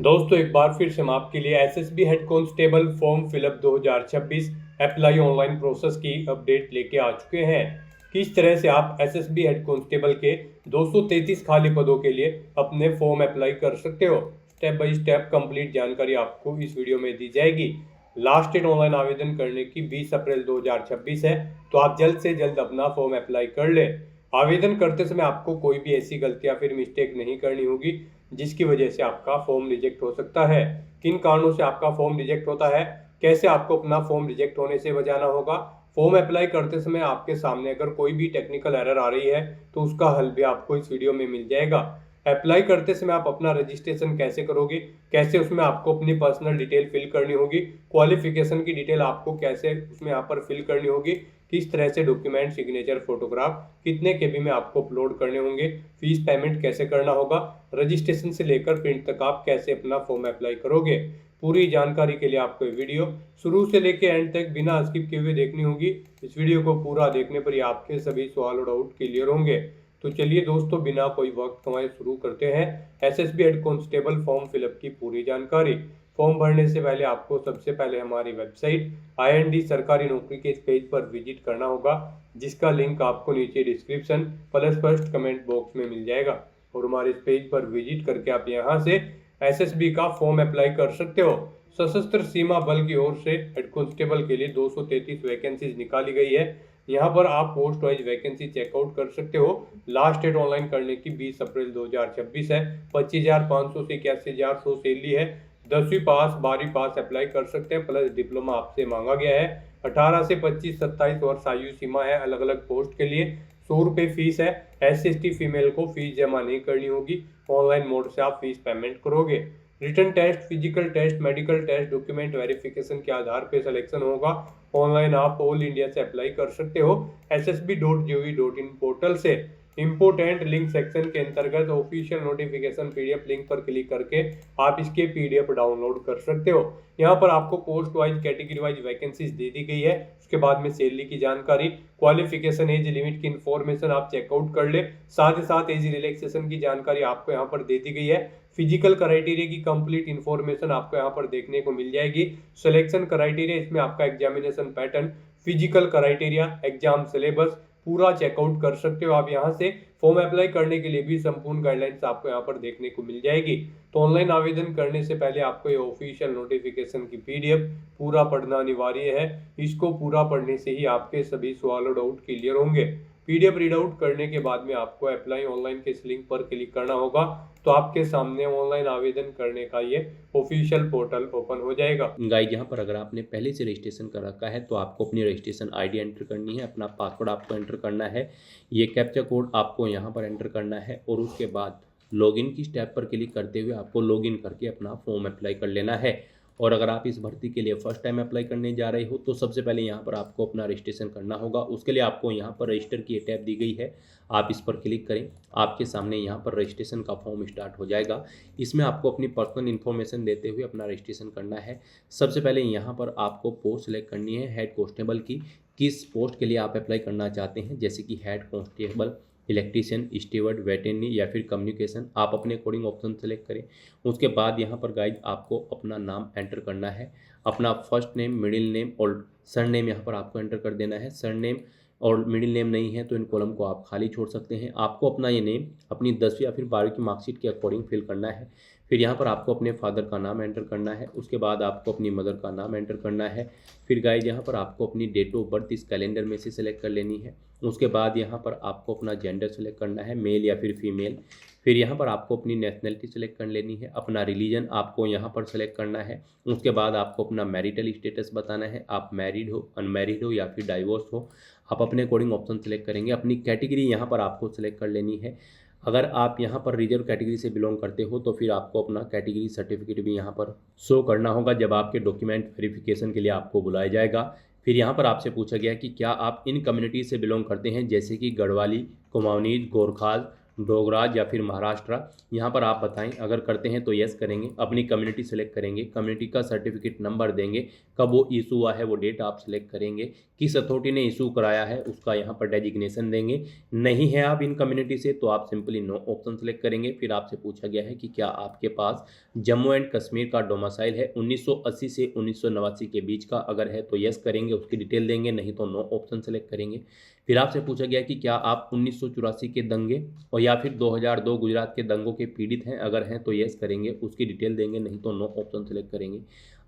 दोस्तों एक बार फिर से हम आपके लिए SSB head constable form fill up 2026 apply online process की अपडेट लेके आ चुके हैं। किस तरह से आप एसएसबी हेड कांस्टेबल के 233 खाली पदों के लिए अपने फॉर्म अप्लाई कर सकते हो, स्टेप बाय स्टेप कंप्लीट जानकारी आपको इस वीडियो में दी जाएगी। लास्ट डेट ऑनलाइन आवेदन करने की 20 अप्रैल 2026 है, तो आप जल्द से जल्द अपना फॉर्म अप्लाई कर ले। आवेदन करते समय आपको कोई भी ऐसी गलती या फिर मिस्टेक नहीं करनी होगी जिसकी वजह से आपका फॉर्म रिजेक्ट हो सकता है। किन कारणों से आपका फॉर्म रिजेक्ट होता है, कैसे आपको अपना फॉर्म रिजेक्ट होने से बचाना होगा, फॉर्म अप्लाई करते समय आपके सामने अगर कोई भी टेक्निकल एरर आ रही है तो उसका हल भी आपको इस वीडियो में मिल जाएगा। अप्लाई करते समय आप अपना रजिस्ट्रेशन कैसे करोगे, कैसे उसमें आपको अपनी पर्सनल डिटेल फिल करनी होगी, क्वालिफिकेशन की डिटेल आपको कैसे उसमें यहाँ पर फिल करनी होगी, किस तरह से डॉक्यूमेंट, सिग्नेचर, फोटोग्राफ कितने केबी में आपको अपलोड करने होंगे, फीस पेमेंट कैसे करना होगा, रजिस्ट्रेशन से लेकर प्रिंट तक आप कैसे अपना फॉर्म अप्लाई करोगे, पूरी जानकारी के लिए आपको ये वीडियो शुरू से लेकर एंड तक बिना स्किप किए हुए देखनी होगी। इस वीडियो को पूरा देखने पर ही आपके सभी सवाल और डाउट क्लियर होंगे। तो चलिए दोस्तों बिना कोई वक्त गंवाए शुरू करते हैं SSB head constable form fill up की पूरी जानकारी। फॉर्म भरने से पहले आपको सबसे पहले हमारी वेबसाइट IND सरकारी नौकरी के इस पेज पर विजिट करना होगा, जिसका लिंक आपको नीचे description plus first comment box में मिल जाएगा। और हमारे इस पेज पर विजिट करके आप यहां से एसएसबी का फॉर्म अप्लाई कर सकते हो। सशस्त्र सीमा बल की ओर से हेड कांस्टेबल के लिए 233 वैकेंसीज निकाली गई है। यहाँ पर आप पोस्ट वाइज वैकेंसी चेकआउट कर सकते हो। लास्ट डेट ऑनलाइन करने की 20 अप्रैल 2026 है। 25,500 से 81,100 सैलरी है। 10वीं पास 12वीं पास अप्लाई कर सकते हैं, प्लस डिप्लोमा आपसे मांगा गया है। 18 से 25 27 वर्ष आयु सीमा है अलग अलग पोस्ट के लिए। 100 रुपये फीस है। SC/ST फीमेल को फीस जमा नहीं करनी होगी, ऑनलाइन मोड से आप फीस पेमेंट करोगे। Written test, physical test, medical test, document verification के आधार पे सिलेक्शन होगा। ऑनलाइन आप ऑल इंडिया से अप्लाई कर सकते हो ssb.gov.in पोर्टल से। इंपोर्टेंट लिंक सेक्शन के अंतर्गत ऑफिशियल नोटिफिकेशन PDF लिंक पर क्लिक करके आप इसके PDF डाउनलोड कर सकते हो। यहाँ पर आपको post wise, category wise vacancies दे दी गई है। उसके बाद में सैलरी की जानकारी, क्वालिफिकेशन, एज लिमिट की इंफॉर्मेशन आप चेकआउट कर ले। साथ ही साथ एज रिलैक्सेशन की जानकारी आपको यहाँ पर दे दी गई है। फिजिकल क्राइटेरिया की कंप्लीट इंफॉर्मेशन आपको यहाँ पर देखने को मिल जाएगी। सिलेक्शन क्राइटेरिया, इसमें आपका examination pattern, physical criteria, exam syllabus पूरा चेकआउट कर सकते हो आप यहाँ से। फॉर्म अप्लाई करने के लिए भी संपूर्ण गाइडलाइंस आपको यहाँ पर देखने को मिल जाएगी। तो ऑनलाइन आवेदन करने से पहले आपको ये ऑफिशियल नोटिफिकेशन की PDF पूरा पढ़ना अनिवार्य है। इसको पूरा पढ़ने से ही आपके सभी सवाल और डाउट क्लियर होंगे। PDF रीड आउट करने के बाद में आपको अप्लाई ऑनलाइन के इस लिंक पर क्लिक करना होगा, तो आपके सामने ऑनलाइन आवेदन करने का ये ऑफिशियल पोर्टल ओपन हो जाएगा। गाइड यहाँ पर अगर आपने पहले से रजिस्ट्रेशन कर रखा है तो आपको अपनी रजिस्ट्रेशन ID एंटर करनी है, अपना पासवर्ड आपको एंटर करना है, ये कैप्चा कोड आपको यहाँ पर एंटर करना है और उसके बाद लॉगिन की स्टेप पर क्लिक करते हुए आपको लॉगिन करके अपना फॉर्म अप्लाई कर लेना है। और अगर आप इस भर्ती के लिए फर्स्ट टाइम अप्लाई करने जा रहे हो तो सबसे पहले यहाँ पर आपको अपना रजिस्ट्रेशन करना होगा। उसके लिए आपको यहाँ पर रजिस्टर की टैब दी गई है, आप इस पर क्लिक करें, आपके सामने यहाँ पर रजिस्ट्रेशन का फॉर्म स्टार्ट हो जाएगा। इसमें आपको अपनी पर्सनल इन्फॉर्मेशन देते हुए अपना रजिस्ट्रेशन करना है। सबसे पहले यहाँ पर आपको पोस्ट सेलेक्ट करनी है हेड कांस्टेबल की, किस पोस्ट के लिए आप अप्लाई करना चाहते हैं, जैसे कि head constable, electrician, steward, veterinary या फिर कम्युनिकेशन, आप अपने अकॉर्डिंग ऑप्शन सेलेक्ट करें। उसके बाद यहाँ पर गाइड आपको अपना नाम एंटर करना है, अपना फर्स्ट नेम, मिडिल नेम और सर नेम यहाँ पर आपको एंटर कर देना है। सर नेम और मिडिल नेम नहीं है तो इन कॉलम को आप खाली छोड़ सकते हैं। आपको अपना ये नेम अपनी 10वीं या फिर 12वीं की मार्कशीट के अकॉर्डिंग फिल करना है। फिर यहाँ पर आपको अपने फादर का नाम एंटर करना है, उसके बाद आपको अपनी मदर का नाम एंटर करना है। फिर गाइज यहाँ पर आपको अपनी डेट ऑफ बर्थ इस कैलेंडर में से सिलेक्ट कर लेनी है। उसके बाद यहाँ पर आपको अपना जेंडर सेलेक्ट करना है, मेल या फिर फीमेल। फिर यहाँ पर आपको अपनी नेशनलिटी सेलेक्ट कर लेनी है, अपना रिलीजन आपको यहाँ पर सेलेक्ट करना है। उसके बाद आपको अपना मैरिटल स्टेटस बताना है, आप मैरिड हो, अनमैरिड हो या फिर डाइवोर्स हो, आप अपने अकॉर्डिंग ऑप्शन सेलेक्ट करेंगे। अपनी कैटेगरी यहाँ पर आपको सेलेक्ट कर लेनी है। अगर आप यहाँ पर रिजर्व कैटेगरी से बिलोंग करते हो तो फिर आपको अपना कैटेगरी सर्टिफिकेट भी यहाँ पर शो करना होगा जब आपके डॉक्यूमेंट वेरिफिकेशन के लिए आपको बुलाया जाएगा। फिर यहाँ पर आपसे पूछा गया कि क्या आप इन कम्युनिटी से बिलोंग करते हैं, जैसे कि गढ़वाली, कुमाऊनी, गोरखाल, डोगराज या फिर महाराष्ट्र, यहाँ पर आप बताएं। अगर करते हैं तो यस करेंगे, अपनी कम्युनिटी सेलेक्ट करेंगे, कम्युनिटी का सर्टिफिकेट नंबर देंगे, कब वो इशू हुआ है वो डेट आप सेलेक्ट करेंगे, किस अथॉरिटी ने इशू कराया है उसका यहाँ पर डेजिग्नेशन देंगे। नहीं है आप इन कम्युनिटी से तो आप सिंपली नो ऑप्शन सेलेक्ट करेंगे। फिर आपसे पूछा गया है कि क्या आपके पास जम्मू एंड कश्मीर का डोमिसाइल है 1980 से 1989 के बीच का, अगर है तो यस करेंगे, उसकी डिटेल देंगे, नहीं तो नो ऑप्शन सेलेक्ट करेंगे। फिर आपसे पूछा गया कि क्या आप 1984 के दंगे और या फिर 2002 गुजरात के दंगों के पीड़ित हैं, अगर हैं तो यस करेंगे, उसकी डिटेल देंगे, नहीं तो नो ऑप्शन सेलेक्ट करेंगे।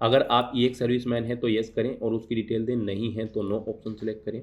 अगर आप एक सर्विसमैन हैं तो यस करें और उसकी डिटेल दें, नहीं है तो नो ऑप्शन सेलेक्ट करें।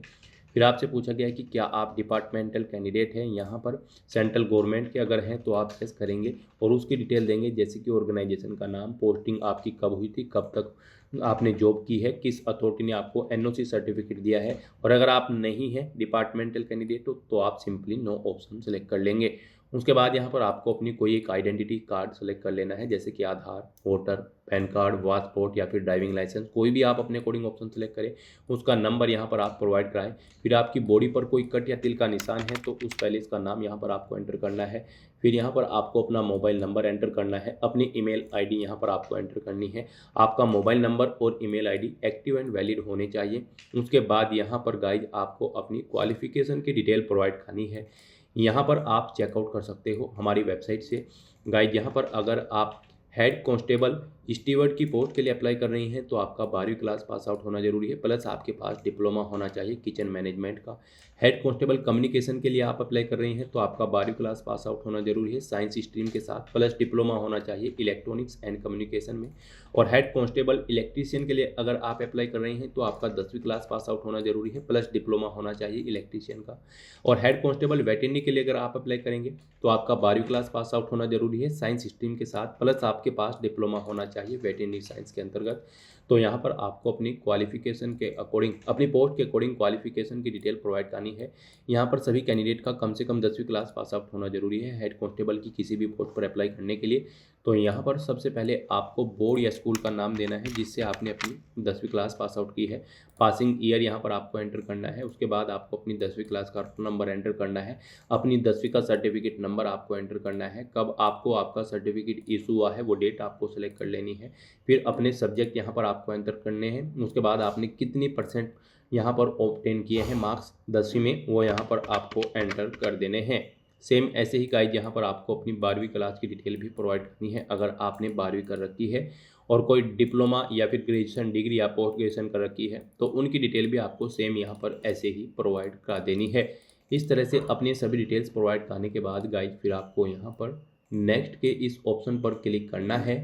फिर आपसे पूछा गया है कि क्या आप डिपार्टमेंटल कैंडिडेट हैं यहाँ पर सेंट्रल गवर्नमेंट के, अगर हैं तो आप यस करेंगे और उसकी डिटेल देंगे, जैसे कि ऑर्गेनाइजेशन का नाम, पोस्टिंग आपकी कब हुई थी, कब तक आपने जॉब की है, किस अथॉरिटी ने आपको एनओसी सर्टिफिकेट दिया है। और अगर आप नहीं हैं डिपार्टमेंटल कैंडिडेट तो आप सिंपली नो ऑप्शन सेलेक्ट कर लेंगे। उसके बाद यहाँ पर आपको अपनी कोई एक आइडेंटिटी कार्ड सेलेक्ट कर लेना है, जैसे कि आधार, वोटर, पैन कार्ड, पासपोर्ट या फिर ड्राइविंग लाइसेंस, कोई भी आप अपने अकॉर्डिंग ऑप्शन सेलेक्ट करें, उसका नंबर यहाँ पर आप प्रोवाइड कराएं। फिर आपकी बॉडी पर कोई कट या तिल का निशान है तो उस पैलेस का नाम यहाँ पर आपको एंटर करना है। फिर यहाँ पर आपको अपना मोबाइल नंबर एंटर करना है, अपनी ईमेल आईडी यहाँ पर आपको एंटर करनी है। आपका मोबाइल नंबर और email ID active and valid होने चाहिए। उसके बाद यहाँ पर गाइज आपको अपनी क्वालिफिकेशन की डिटेल प्रोवाइड करनी है। यहाँ पर आप चेकआउट कर सकते हो हमारी वेबसाइट से। गाइज यहाँ पर अगर आप हेड कांस्टेबल स्टीवर्ड की पोस्ट के लिए अप्लाई कर रही हैं तो आपका 12वीं क्लास पास आउट होना जरूरी है, प्लस आपके पास डिप्लोमा होना चाहिए किचन मैनेजमेंट का। हेड कांस्टेबल कम्युनिकेशन के लिए आप अप्लाई कर रही हैं तो आपका 12वीं क्लास पास आउट होना जरूरी है साइंस स्ट्रीम के साथ, प्लस डिप्लोमा होना चाहिए इलेक्ट्रॉनिक्स एंड कम्युनिकेशन में। और हेड कांस्टेबल इलेक्ट्रीशियन के लिए अगर आप अप्लाई कर रही हैं तो आपका 10वीं क्लास पास आउट होना जरूरी है, प्लस डिप्लोमा होना चाहिए इलेक्ट्रीशियन का। और हेड कांस्टेबल वेटरनरी के लिए अगर आप अप्लाई करेंगे तो आपका 12वीं क्लास पास आउट होना जरूरी है साइंस स्ट्रीम के साथ, प्लस आपके पास डिप्लोमा होना चाहिए वेटरनरी साइंस के अंतर्गत। तो यहाँ पर आपको अपनी क्वालिफिकेशन के अकॉर्डिंग, अपनी पोस्ट के अकॉर्डिंग क्वालिफिकेशन की डिटेल प्रोवाइड करनी है। यहाँ पर सभी कैंडिडेट का कम से कम 10वीं क्लास पास आउट होना जरूरी है हेड कांस्टेबल की किसी भी पोस्ट पर अप्लाई करने के लिए। तो यहाँ पर सबसे पहले आपको बोर्ड या स्कूल का नाम देना है जिससे आपने अपनी 10वीं क्लास पास आउट की है, पासिंग ईयर यहाँ पर आपको एंटर करना है। उसके बाद आपको अपनी 10वीं क्लास का नंबर एंटर करना है, अपनी 10वीं का सर्टिफिकेट नंबर आपको एंटर करना है, कब आपको आपका सर्टिफिकेट इशू हुआ है वो डेट आपको सेलेक्ट कर लेनी है। फिर अपने सब्जेक्ट यहाँ पर आपको एंटर करने हैं। उसके बाद आपने कितनी % यहाँ पर ऑब्टेन किए हैं मार्क्स 10वीं में, वो यहाँ पर आपको एंटर कर देने हैं। सेम ऐसे ही गाइज यहाँ पर आपको अपनी 12वीं क्लास की डिटेल भी प्रोवाइड करनी है, अगर आपने 12वीं कर रखी है और कोई डिप्लोमा या फिर ग्रेजुएशन डिग्री या पोस्ट ग्रेजुएशन कर रखी है तो उनकी डिटेल भी आपको सेम यहाँ पर ऐसे ही प्रोवाइड करा देनी है। इस तरह से अपनी सभी डिटेल्स प्रोवाइड कराने के बाद गाइज फिर आपको यहाँ पर नेक्स्ट के इस ऑप्शन पर क्लिक करना है।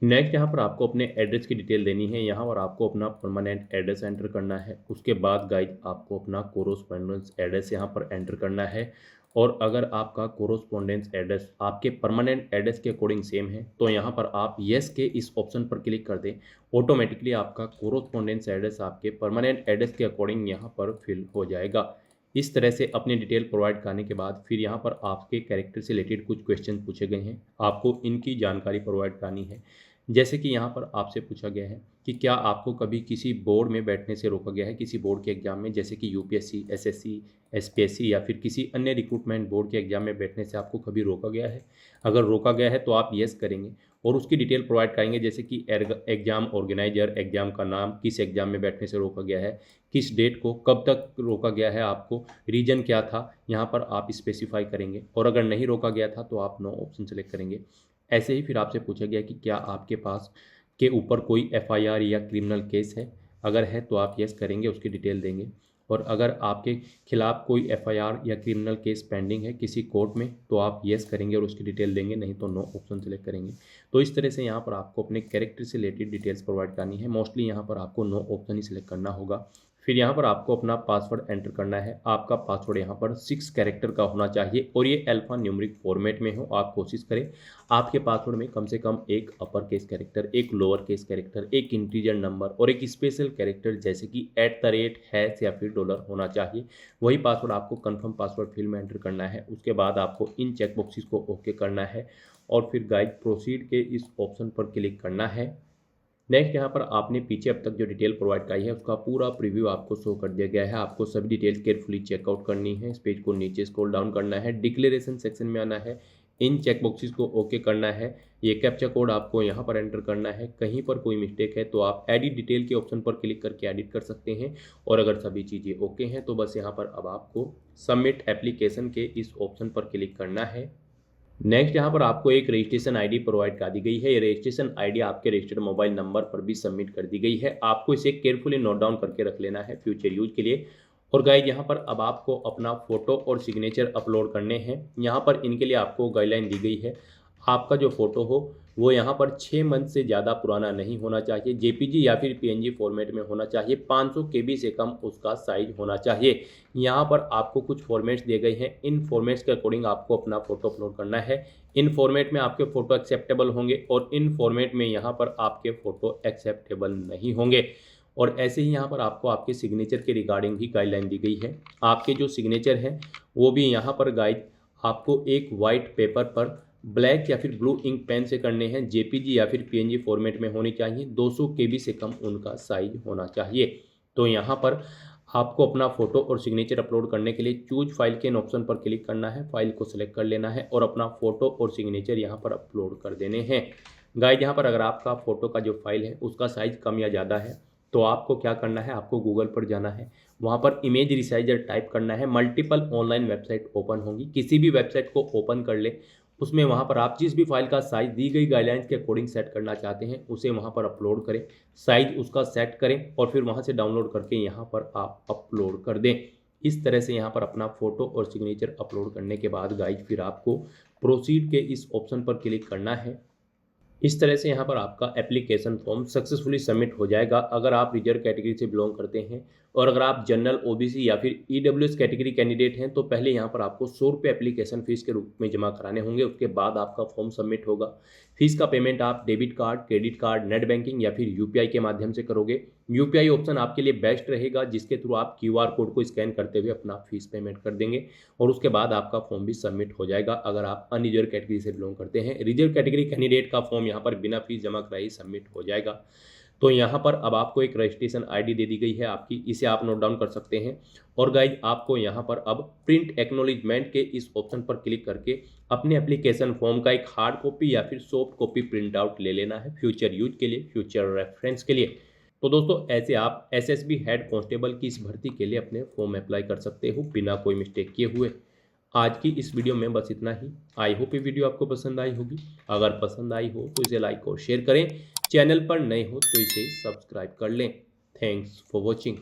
नेक्स्ट यहाँ पर आपको अपने एड्रेस की डिटेल देनी है, यहाँ पर आपको अपना परमानेंट एड्रेस एंटर करना है। उसके बाद गाइज आपको अपना कोरोस्पोंडेंस एड्रेस यहाँ पर एंटर करना है। और अगर आपका कोरोस्पोंडेंस एड्रेस आपके परमानेंट एड्रेस के अकॉर्डिंग सेम है तो यहाँ पर आप येस के इस ऑप्शन पर क्लिक कर दें, ऑटोमेटिकली आपका कोरोस्पोंडेंस एड्रेस आपके परमानेंट एड्रेस के अकॉर्डिंग यहाँ पर फिल हो जाएगा। इस तरह से अपनी डिटेल प्रोवाइड करने के बाद फिर यहाँ पर आपके कैरेक्टर से रिलेटेड कुछ क्वेश्चन पूछे गए हैं, आपको इनकी जानकारी प्रोवाइड करनी है। जैसे कि यहाँ पर आपसे पूछा गया है कि क्या आपको कभी किसी बोर्ड में बैठने से रोका गया है, किसी बोर्ड के एग्जाम में, जैसे कि यूपीएससी, एसएससी, एसपीएससी या फिर किसी अन्य रिक्रूटमेंट बोर्ड के एग्जाम में बैठने से आपको कभी रोका गया है। अगर रोका गया है तो आप येस करेंगे और उसकी डिटेल प्रोवाइड करेंगे, जैसे कि एग्जाम ऑर्गेनाइजर, एग्जाम का नाम, किस एग्जाम में बैठने से रोका गया है, किस डेट को, कब तक रोका गया है आपको, रीजन क्या था, यहाँ पर आप स्पेसिफाई करेंगे। और अगर नहीं रोका गया था तो आप नो ऑप्शन सेलेक्ट करेंगे। ऐसे ही फिर आपसे पूछा गया कि क्या आपके पास के ऊपर कोई एफआईआर या क्रिमिनल केस है, अगर है तो आप यस करेंगे, उसकी डिटेल देंगे। और अगर आपके खिलाफ कोई एफआईआर या क्रिमिनल केस पेंडिंग है किसी कोर्ट में तो आप यस करेंगे और उसकी डिटेल देंगे, नहीं तो नो ऑप्शन सेलेक्ट करेंगे। तो इस तरह से यहाँ पर आपको अपने कैरेक्टर से रिलेटेड डिटेल्स प्रोवाइड करनी है। मोस्टली यहाँ पर आपको नो ऑप्शन ही सिलेक्ट करना होगा। फिर यहाँ पर आपको अपना पासवर्ड एंटर करना है। आपका पासवर्ड यहाँ पर 6 कैरेक्टर का होना चाहिए और ये अल्फा न्यूमेरिक फॉर्मेट में हो। आप कोशिश करें आपके पासवर्ड में कम से कम एक अपर केस कैरेक्टर, एक लोअर केस कैरेक्टर, एक इंटीजर नंबर और एक स्पेशल कैरेक्टर जैसे कि @ या फिर डॉलर होना चाहिए। वही पासवर्ड आपको कंफर्म पासवर्ड फील्ड में एंटर करना है। उसके बाद आपको इन चेक बॉक्सेस को ओके करना है और फिर गाइड प्रोसीड के इस ऑप्शन पर क्लिक करना है। नेक्स्ट यहाँ पर आपने पीछे अब तक जो डिटेल प्रोवाइड कराई है उसका पूरा प्रीव्यू आपको शो कर दिया गया है। आपको सभी डिटेल केयरफुली चेकआउट करनी है। इस पेज को नीचे स्क्रॉल डाउन करना है, डिक्लेरेशन सेक्शन में आना है, इन चेक बॉक्सेस को ओके करना है। ये कैप्चा कोड आपको यहाँ पर एंटर करना है। कहीं पर कोई मिस्टेक है तो आप एडिट डिटेल के ऑप्शन पर क्लिक करके एडिट कर सकते हैं। और अगर सभी चीज़ें ओके हैं तो बस यहाँ पर अब आपको सबमिट एप्लीकेशन के इस ऑप्शन पर क्लिक करना है। नेक्स्ट यहाँ पर आपको एक रजिस्ट्रेशन आईडी प्रोवाइड कर दी गई है। ये रजिस्ट्रेशन आईडी आपके रजिस्टर्ड मोबाइल नंबर पर भी सबमिट कर दी गई है। आपको इसे केयरफुली नोट डाउन करके रख लेना है फ्यूचर यूज के लिए। और गाइड यहाँ पर अब आपको अपना फोटो और सिग्नेचर अपलोड करने हैं। यहाँ पर इनके लिए आपको गाइडलाइन दी गई है। आपका जो फोटो हो वो यहाँ पर 6 मंथ से ज़्यादा पुराना नहीं होना चाहिए, जेपीजी या फिर पीएनजी फॉर्मेट में होना चाहिए, 500 केबी से कम उसका साइज होना चाहिए। यहाँ पर आपको कुछ फॉर्मेट्स दिए गए हैं, इन फॉर्मेट्स के अकॉर्डिंग आपको अपना फोटो अपलोड करना है। इन फॉर्मेट में आपके फ़ोटो एक्सेप्टेबल होंगे और इन फॉर्मेट में यहाँ पर आपके फ़ोटो एक्सेप्टेबल नहीं होंगे। और ऐसे ही यहाँ पर आपको आपके सिग्नेचर के रिगार्डिंग भी गाइडलाइन दी गई है। आपके जो सिग्नेचर हैं वो भी यहाँ पर गाइड आपको एक वाइट पेपर पर ब्लैक या फिर ब्लू इंक पेन से करने हैं। जेपीजी या फिर पीएनजी फॉर्मेट में होनी चाहिए, 200 केबी से कम उनका साइज होना चाहिए। तो यहाँ पर आपको अपना फोटो और सिग्नेचर अपलोड करने के लिए चूज फाइल के ऑप्शन पर क्लिक करना है, फाइल को सिलेक्ट कर लेना है और अपना फोटो और सिग्नेचर यहाँ पर अपलोड कर देने हैं। गाइड यहाँ पर अगर आपका फोटो का जो फाइल है उसका साइज कम या ज़्यादा है तो आपको क्या करना है, आपको गूगल पर जाना है, वहाँ पर इमेज रिसाइजर टाइप करना है। मल्टीपल ऑनलाइन वेबसाइट ओपन होंगी, किसी भी वेबसाइट को ओपन कर ले, उसमें वहाँ पर आप जिस भी फाइल का साइज़ दी गई गाइडलाइंस के अकॉर्डिंग सेट करना चाहते हैं उसे वहाँ पर अपलोड करें, साइज़ उसका सेट करें और फिर वहाँ से डाउनलोड करके यहाँ पर आप अपलोड कर दें। इस तरह से यहाँ पर अपना फ़ोटो और सिग्नेचर अपलोड करने के बाद गाइड फिर आपको प्रोसीड के इस ऑप्शन पर क्लिक करना है। इस तरह से यहाँ पर आपका एप्लीकेशन फॉर्म सक्सेसफुली सबमिट हो जाएगा। अगर आप रिजर्व कैटेगरी से बिलोंग करते हैं और अगर आप जनरल, ओबीसी या फिर ईडब्ल्यूएस कैटेगरी कैंडिडेट हैं तो पहले यहाँ पर आपको 100 रुपये एप्लीकेशन फ़ीस के रूप में जमा कराने होंगे। उसके बाद आपका फॉर्म सबमिट होगा। फीस का पेमेंट आप debit card, credit card, net banking या फिर यूपीआई के माध्यम से करोगे। यूपीआई ऑप्शन आपके लिए बेस्ट रहेगा, जिसके थ्रू आप क्यूआर कोड को स्कैन करते हुए अपना फीस पेमेंट कर देंगे और उसके बाद आपका फॉर्म भी सबमिट हो जाएगा। अगर आप अनरिजर्व कैटेगरी से बिलोंग करते हैं, रिजर्व कैटेगरी कैंडिडेट का फॉर्म यहाँ पर बिना फीस जमा कराए सबमिट हो जाएगा। तो यहाँ पर अब आपको एक रजिस्ट्रेशन आईडी दे दी गई है आपकी, इसे आप नोट डाउन कर सकते हैं। और गाइज आपको यहाँ पर अब प्रिंट एक्नॉलेजमेंट के इस ऑप्शन पर क्लिक करके अपने एप्लीकेशन फॉर्म का एक हार्ड कॉपी या फिर सॉफ्ट कॉपी प्रिंट आउट ले लेना है फ्यूचर यूज के लिए, फ्यूचर रेफरेंस के लिए। तो दोस्तों ऐसे आप एसएसबी हेड कांस्टेबल की इस भर्ती के लिए अपने फॉर्म अप्लाई कर सकते हो बिना कोई मिस्टेक किए हुए। आज की इस वीडियो में बस इतना ही। आई होप ये वीडियो आपको पसंद आई होगी। अगर पसंद आई हो तो इसे लाइक और शेयर करें। चैनल पर नए हो तो इसे सब्सक्राइब कर लें। Thanks for watching.